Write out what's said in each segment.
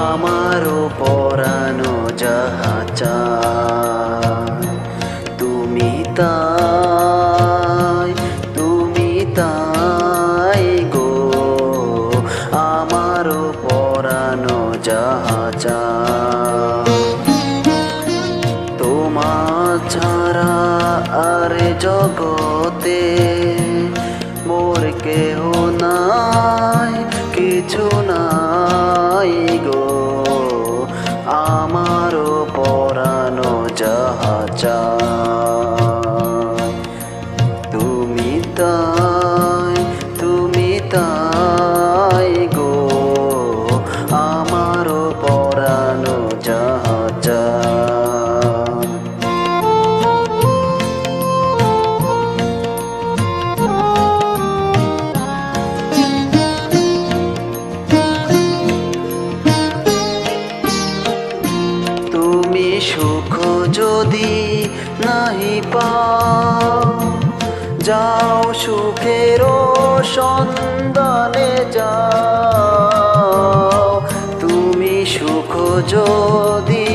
আমারও পরানো যাহা চায় তুমি তাই, তুমি তাই গো। আমারও পরানো যাহা চায় তোমার ছাড়া আর জগতে মোর কেহ নাই, কিছু নাই গো। আমারও পরানো যাহা চায় তুমি তাই, তুমি তাই গো। আমারও পরানো যাহা চায় তুমি সুখ যদি নাহি পাও, যাও সুখেরও সন্ধানে যাও। তুমি সুখ যদি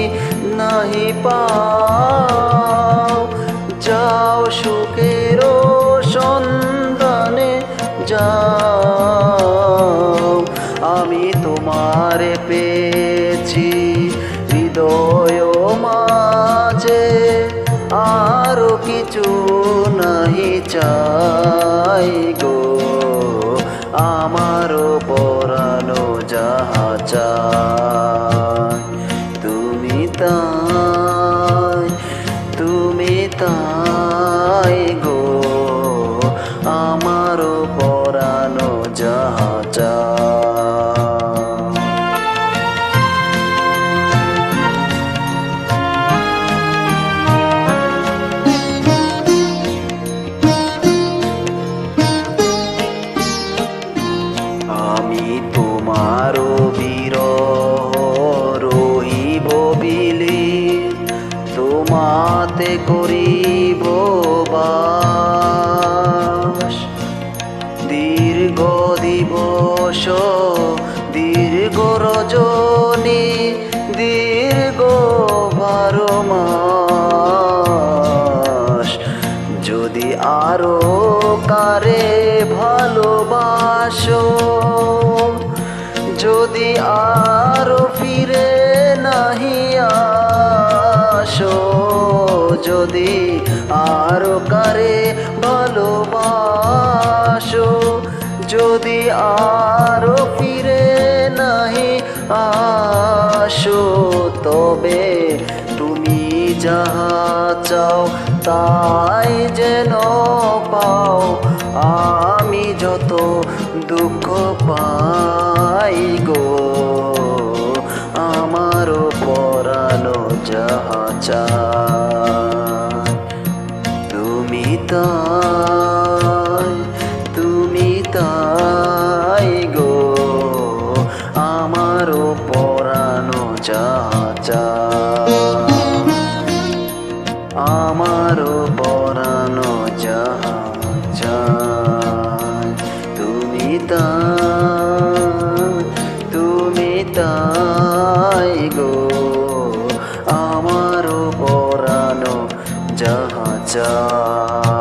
নাহি পাও, যাও সুখেরও সন্ধানে যাও। আমি তোমারে পেয়েছি হৃদয় মাঝে, আরো কিছু নাহি চাই গো। আমারও পরানো যাহা চায় তুমি তাই, তুমি তাই গো। আমারও পরানো যাহা চায় আমি তোমারও বিরহ রহিব বিলীন, তোমাতে করিব বাস। দীর্ঘ দিবস দীর্ঘ রজনী, দীর্ঘ 12 মাস। যদি আরো কারে ভালোবাসো, যদি আরো ফিরে নাহি আসো, যদি আরো কারে ভালোবাসো, যদি আরো ফিরে নাহি আসো, তবে তুমি যাহা চাও তাই যেন পাও। আমি যত দুঃখ পাই গো, আমারও পরানো যাহা চায় তুমি তাই, তুমি তাই গো। আমারও পরানো যাহা চায়, আমারও পরানো যাহা চায় তুমি তাই, তুমি তাই গো। আমারও পরানো যাহা চায়।